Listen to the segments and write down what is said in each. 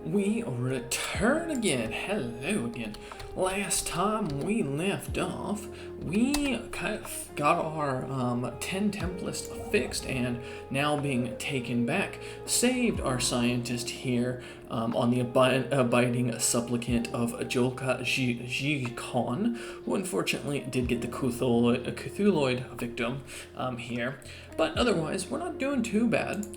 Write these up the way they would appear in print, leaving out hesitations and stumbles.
We return again. Hello again. Last time we left off, we kind of got our 10 temp list fixed and now being taken back, saved our scientist here on the abiding supplicant of Jolka Jikon, who unfortunately did get the Cthulhuid victim here. But otherwise, we're not doing too bad.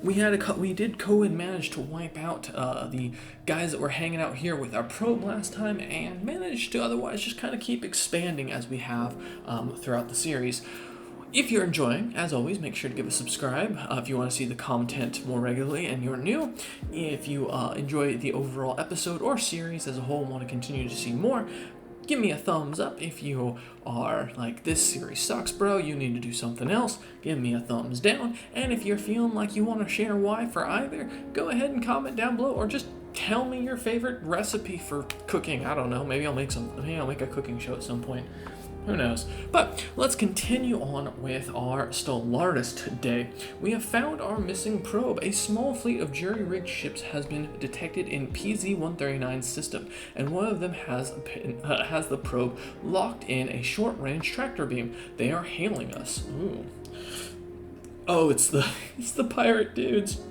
We did go and manage to wipe out the guys that were hanging out here with our probe last time, and managed to otherwise just kind of keep expanding as we have throughout the series. If you're enjoying, as always, make sure to give a subscribe if you want to see the content more regularly and you're new. If you enjoy the overall episode or series as a whole and want to continue to see more, give me a thumbs up. If you are like, this series sucks, bro, you need to do something else, give me a thumbs down. And if you're feeling like you want to share why for either, go ahead and comment down below, or just tell me your favorite recipe for cooking. I don't know, maybe I'll make a cooking show at some point. Who knows? But let's continue on with our Stellaris today. We have found our missing probe. A small fleet of jury-rigged ships has been detected in PZ-139's system, and one of them has the probe locked in a short-range tractor beam. They are hailing us. Ooh. Oh, it's the pirate dudes.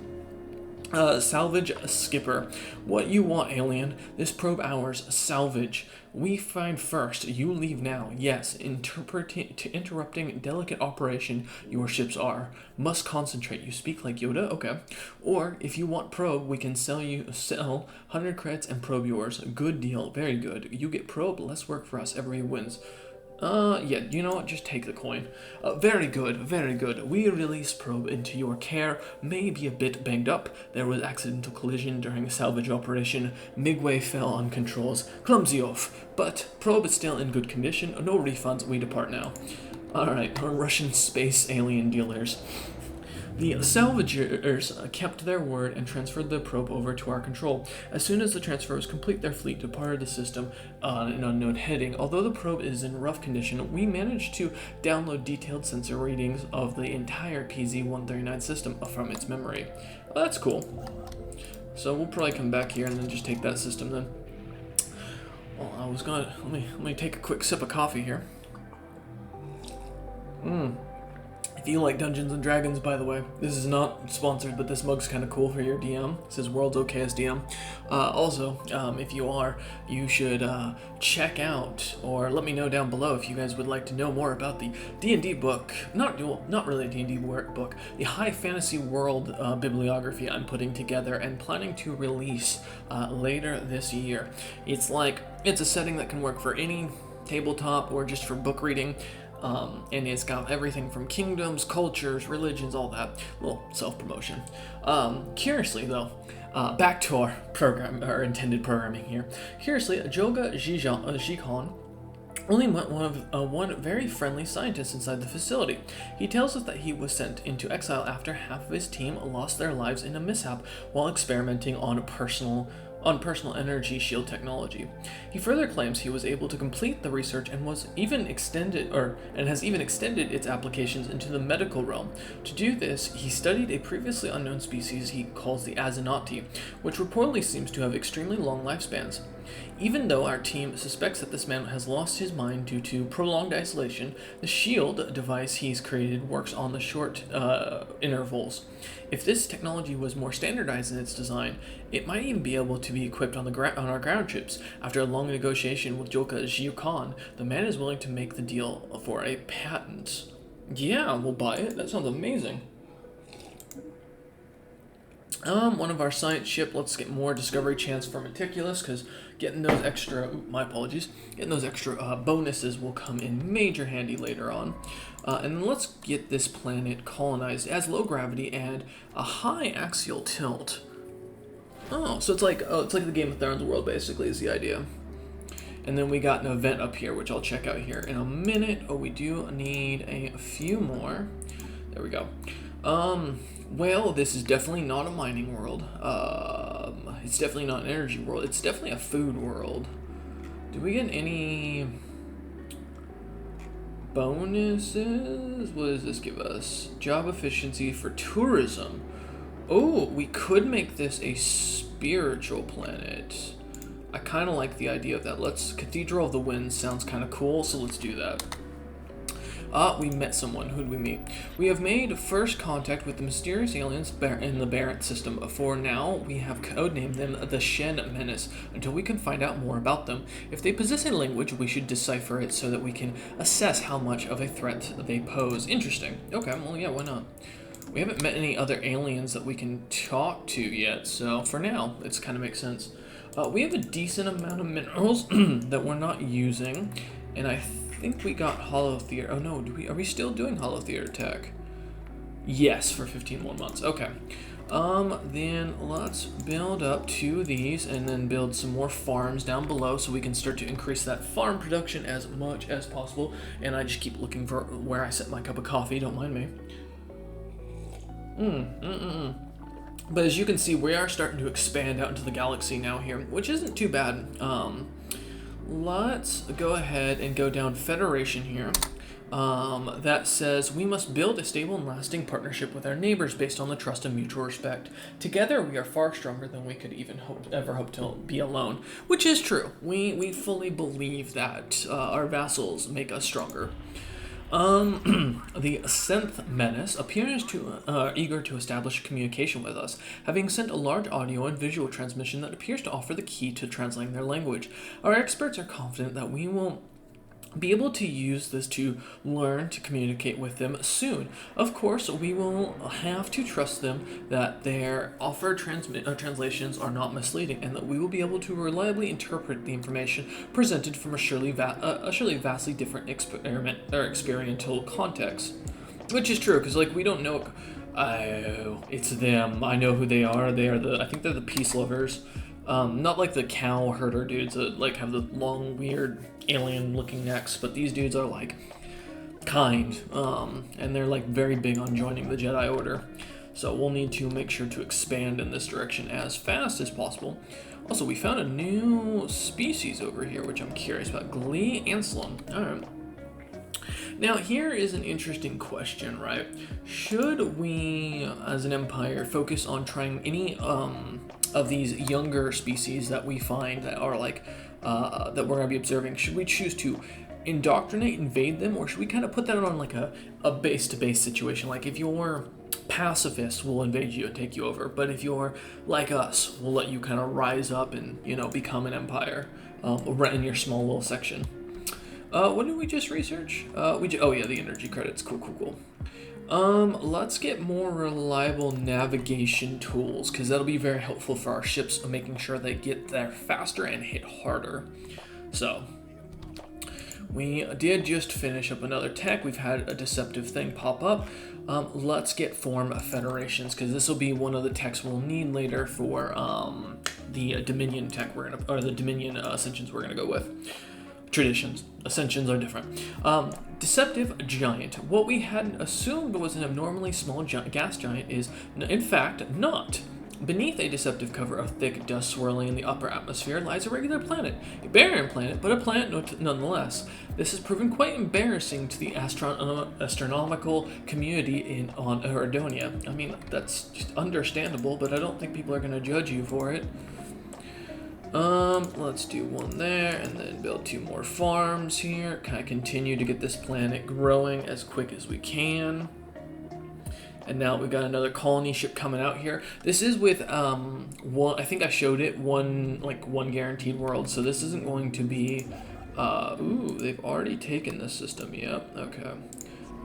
Salvage skipper. What you want, alien? This probe ours. Salvage. We find first. You leave now. Yes. Interrupting delicate operation. Your ships are. Must concentrate. You speak like Yoda? Okay. Or, if you want probe, we can sell 100 credits and probe yours. Good deal. Very good. You get probe. Less work for us. Everybody wins. Yeah, you know what? Just take the coin. Very good, very good. We release probe into your care. May be a bit banged up. There was accidental collision during a salvage operation. Migway fell on controls. Clumsy off. But probe is still in good condition. No refunds. We depart now. Alright, our Russian space alien dealers. The salvagers kept their word and transferred the probe over to our control. As soon as the transfer was complete, their fleet departed the system on an unknown heading. Although the probe is in rough condition, we managed to download detailed sensor readings of the entire PZ-139 system from its memory. Well, that's cool. So we'll probably come back here and then just take that system then. Well, let me take a quick sip of coffee here. If you like Dungeons and Dragons, by the way, this is not sponsored, but this mug's kind of cool for your DM. It says World's OKest DM. Also, if you are, you should check out, or let me know down below if you guys would like to know more about the D&D book. Not really a D&D book. The High Fantasy World bibliography I'm putting together and planning to release later this year. It's a setting that can work for any tabletop or just for book reading. And it's got everything from kingdoms, cultures, religions, all that. A little self-promotion. Curiously, though, back to our intended programming here. Curiously, Jolka Jikon only met one very friendly scientist inside the facility. He tells us that he was sent into exile after half of his team lost their lives in a mishap while experimenting on personal energy shield technology. He further claims he was able to complete the research and has even extended its applications into the medical realm. To do this, he studied a previously unknown species he calls the Azenati, which reportedly seems to have extremely long lifespans. Even though our team suspects that this man has lost his mind due to prolonged isolation, the shield device he's created works on the short intervals. If this technology was more standardized in its design, it might even be able to be equipped on our ground ships. After a long negotiation with Jolka Jikon, the man is willing to make the deal for a patent. Yeah, we'll buy it. That sounds amazing. One of our science ship, let's get more discovery chance for Meticulous, because getting those extra, bonuses will come in major handy later on. And let's get this planet colonized. It has low gravity and a high axial tilt. Oh, so it's like the Game of Thrones world, basically, is the idea. And then we got an event up here, which I'll check out here in a minute. Oh, we do need a few more. There we go. Well, this is definitely not a mining world. It's definitely not an energy world. It's definitely a food world. Do we get any bonuses? What does this give us? Job efficiency for tourism. Oh, we could make this a spiritual planet. I kind of like the idea of that. Cathedral of the Winds sounds kind of cool, so let's do that. We met someone. Who did we meet? We have made first contact with the mysterious aliens in the Barrett system. For now, we have codenamed them the Shen Menace until we can find out more about them. If they possess a language, we should decipher it so that we can assess how much of a threat they pose. Interesting. Okay, well, yeah, why not? We haven't met any other aliens that we can talk to yet, so for now, it kind of makes sense. We have a decent amount of minerals that we're not using, and I think we got Hollow Theater. Oh no, are we still doing Hollow Theater tech? Yes, for 15 more months. Okay. Then let's build up 2 of these and then build some more farms down below so we can start to increase that farm production as much as possible. And I just keep looking for where I set my cup of coffee, don't mind me. But as you can see, we are starting to expand out into the galaxy now here, which isn't too bad. Let's go ahead and go down Federation here. That says we must build a stable and lasting partnership with our neighbors based on the trust and mutual respect. Together, we are far stronger than we could even ever hope to be alone, which is true. We fully believe that our vassals make us stronger. The Synth Menace appears to eager to establish communication with us, having sent a large audio and visual transmission that appears to offer the key to translating their language. Our experts are confident that we will be able to use this to learn to communicate with them soon. Of course, we will have to trust them that their offered translations are not misleading, and that we will be able to reliably interpret the information presented from a surely vastly different experiential context. Which is true, because we don't know. Oh, it's them. I know who they are. I think they're the peace lovers. Not like the cow herder dudes that have the long, weird, alien-looking necks, but these dudes are kind, and they're very big on joining the Jedi Order. So we'll need to make sure to expand in this direction as fast as possible. Also, we found a new species over here, which I'm curious about. Glee Anselm. All right. Now, here is an interesting question, right? Should we, as an empire, focus on trying any of these younger species that we find that are that we're going to be observing? Should we choose to indoctrinate, invade them, or should we kind of put that on a base-to-base situation? If you're pacifist, we'll invade you and take you over, but if you're like us, we'll let you kind of rise up and become an empire in your small little section. What did we just research? Oh yeah, the energy credits. Cool. Let's get more reliable navigation tools, because that'll be very helpful for our ships, making sure they get there faster and hit harder. So, we did just finish up another tech. We've had a deceptive thing pop up. Let's get form federations, because this will be one of the techs we'll need later for the Dominion tech the Dominion ascensions we're gonna go with. Traditions. Ascensions are different. Deceptive giant. What we had assumed was an abnormally small gas giant is, in fact, not. Beneath a deceptive cover of thick dust swirling in the upper atmosphere lies a regular planet. A barren planet, but a planet nonetheless. This has proven quite embarrassing to the astronomical community on Erdonia. I mean, that's just understandable, but I don't think people are going to judge you for it. Let's do one there, and then build 2 more farms here. Kind of continue to get this planet growing as quick as we can. And now we've got another colony ship coming out here. This is with, I think I showed it, one guaranteed world, so this isn't going to be, ooh, they've already taken this system, yep, okay.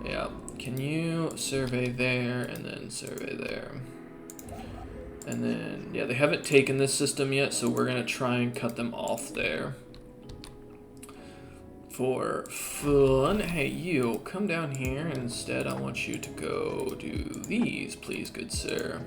Yeah, can you survey there, and then survey there. And then, yeah, they haven't taken this system yet, so we're going to try and cut them off there. For fun, hey, you, come down here. Instead, I want you to go do these, please, good sir.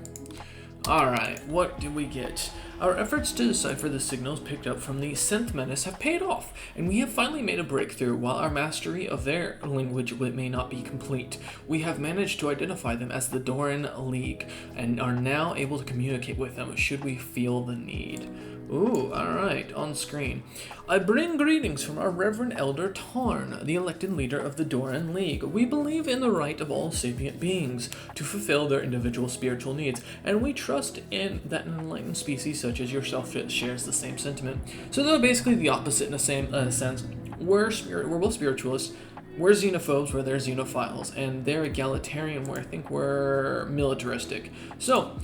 Alright, what did we get? Our efforts to decipher the signals picked up from the synth menace have paid off, and we have finally made a breakthrough. While our mastery of their language may not be complete, we have managed to identify them as the Doran League, and are now able to communicate with them should we feel the need. Ooh, alright, on screen. I bring greetings from our Reverend Elder Tarn, the elected leader of the Doran League. We believe in the right of all sapient beings to fulfill their individual spiritual needs, and we trust in that an enlightened species such as yourself shares the same sentiment. So they're basically the opposite in a sense. We're both spiritualists. We're xenophobes where they're xenophiles, and they're egalitarian where I think we're militaristic. So,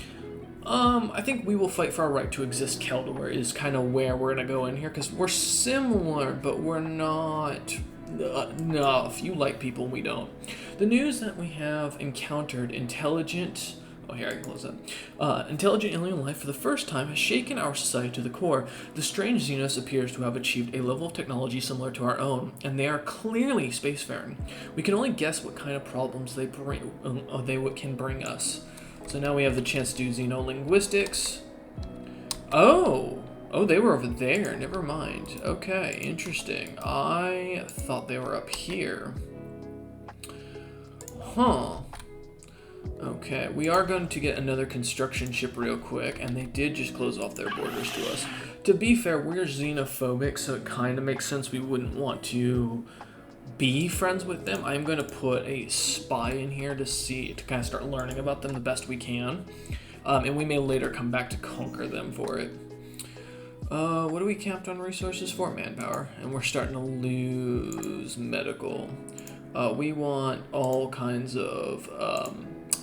I think we will fight for our right to exist. Keldor is kind of where we're gonna go in here, because we're similar, but we're not enough. You like people, we don't. The news that we have encountered intelligent... Oh, here, I can close that. Intelligent alien life for the first time has shaken our society to the core. The strange Xenos appears to have achieved a level of technology similar to our own, and they are clearly spacefaring. We can only guess what kind of problems they can bring us. So now we have the chance to do xenolinguistics. Oh, they were over there. Never mind. Okay, interesting. I thought they were up here. Huh. Okay, we are going to get another construction ship real quick, and they did just close off their borders to us. To be fair, we're xenophobic, so it kind of makes sense we wouldn't want to be friends with them. I'm going to put a spy in here to kind of start learning about them the best we can. And we may later come back to conquer them for it. What do we capped on resources for? Manpower. And we're starting to lose medical. We want all kinds of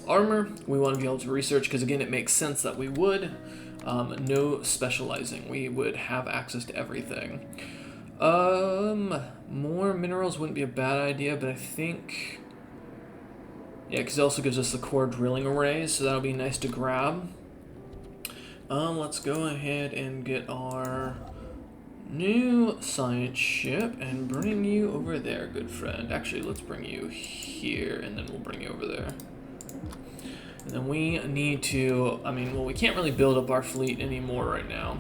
armor. We want to be able to research, because again, it makes sense that we would. No specializing. We would have access to everything. More minerals wouldn't be a bad idea, but I think... Yeah, because it also gives us the core drilling arrays, so that'll be nice to grab. Let's go ahead and get our new science ship and bring you over there, good friend. Actually, let's bring you here, and then we'll bring you over there. And then we need to... we can't really build up our fleet anymore right now.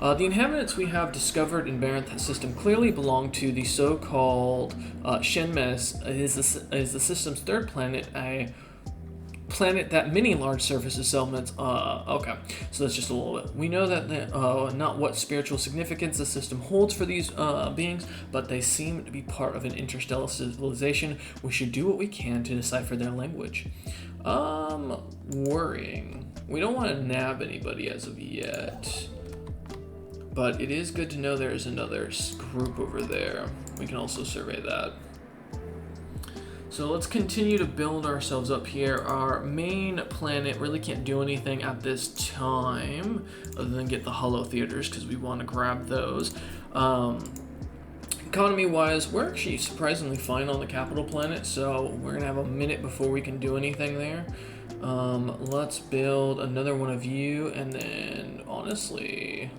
The inhabitants we have discovered in Baranth system clearly belong to the so-called Shenmes, is the system's third planet, a planet that many large surface settlements... okay, so that's just a little bit. We know that not what spiritual significance the system holds for these beings, but they seem to be part of an interstellar civilization. We should do what we can to decipher their language. Worrying. We don't want to nab anybody as of yet. But it is good to know there's another group over there. We can also survey that. So let's continue to build ourselves up here. Our main planet really can't do anything at this time other than get the hollow theaters, because we want to grab those. Economy-wise, we're actually surprisingly fine on the capital planet, so we're going to have a minute before we can do anything there. Let's build another one of you, and then, honestly...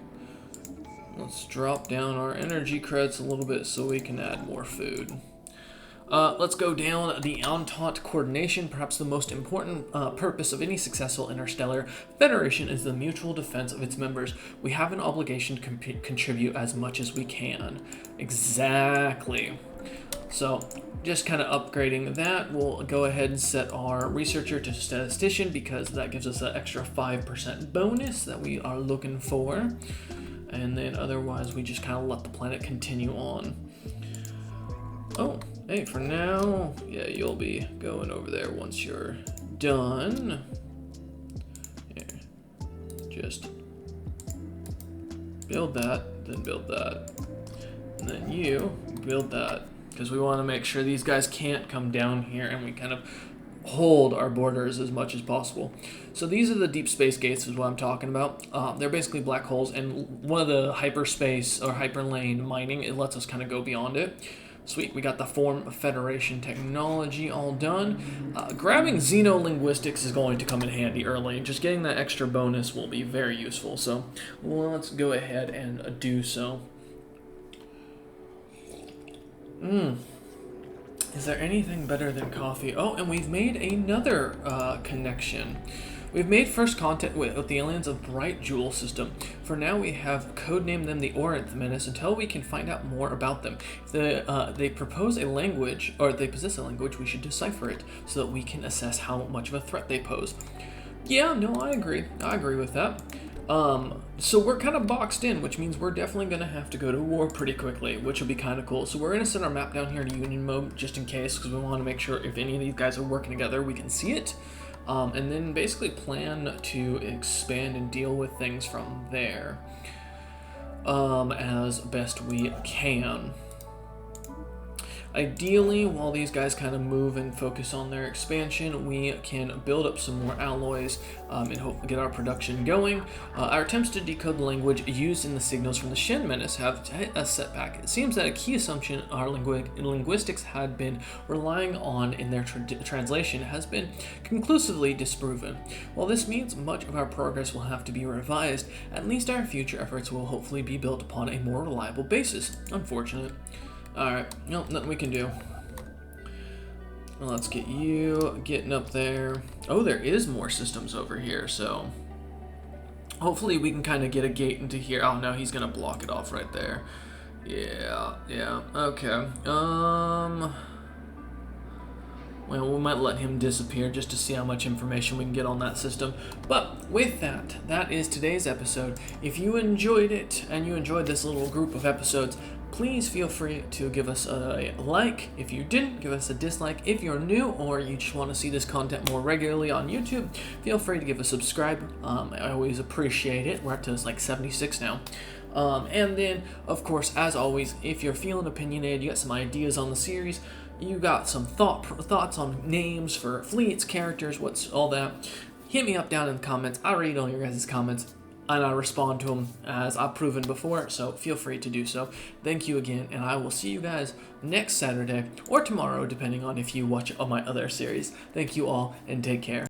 let's drop down our energy credits a little bit so we can add more food. Let's go down the Entente coordination. Perhaps the most important purpose of any successful interstellar federation is the mutual defense of its members. We have an obligation to contribute as much as we can. Exactly. So, just kind of upgrading that, we'll go ahead and set our researcher to statistician, because that gives us an extra 5% bonus that we are looking for. And then otherwise, we just kind of let the planet continue on. Oh, hey, for now, yeah, you'll be going over there once you're done. Here, just build that, then build that. And then you build that, because we want to make sure these guys can't come down here, and we kind of hold our borders as much as possible. So these are the deep space gates is what I'm talking about. They're basically black holes, and one of the hyperspace or hyperlane mining, it lets us kind of go beyond it. Sweet, we got the Form Federation technology all done. Grabbing xenolinguistics is going to come in handy early. Just getting that extra bonus will be very useful. So let's go ahead and do so. Is there anything better than coffee? Oh, and we've made another connection. We've made first contact with the aliens of Bright Jewel system. For now, we have codenamed them the Orinth Menace until we can find out more about them. If they propose a language, or they possess a language, we should decipher it so that we can assess how much of a threat they pose. Yeah, no, I agree. I agree with that. So we're kind of boxed in, which means we're definitely going to have to go to war pretty quickly, which will be kind of cool. So we're going to set our map down here to Union mode just in case, because we want to make sure if any of these guys are working together, we can see it. And then basically plan to expand and deal with things from there as best we can. Ideally, while these guys kind of move and focus on their expansion, we can build up some more alloys and hopefully get our production going. Our attempts to decode the language used in the signals from the Shen Menace have hit a setback. It seems that a key assumption our linguistics had been relying on in their translation has been conclusively disproven. While this means much of our progress will have to be revised, at least our future efforts will hopefully be built upon a more reliable basis. Unfortunate. Alright, nope, nothing we can do. Well, let's get you getting up there. Oh, there is more systems over here, so hopefully we can kind of get a gate into here. Oh no, he's gonna block it off right there. Yeah, okay. Well, we might let him disappear just to see how much information we can get on that system. But with that, that is today's episode. If you enjoyed it and you enjoyed this little group of episodes, please feel free to give us a like. If you didn't, give us a dislike. If you're new or you just want to see this content more regularly on YouTube, feel free to give a subscribe. I always appreciate it. We're up to like 76 now. And then, of course, as always, if you're feeling opinionated, you got some ideas on the series, you got some thoughts on names for fleets, characters, what's all that, hit me up down in the comments. I read all your guys' comments, and I respond to them as I've proven before, so feel free to do so. Thank you again, and I will see you guys next Saturday, or tomorrow, depending on if you watch all my other series. Thank you all, and take care.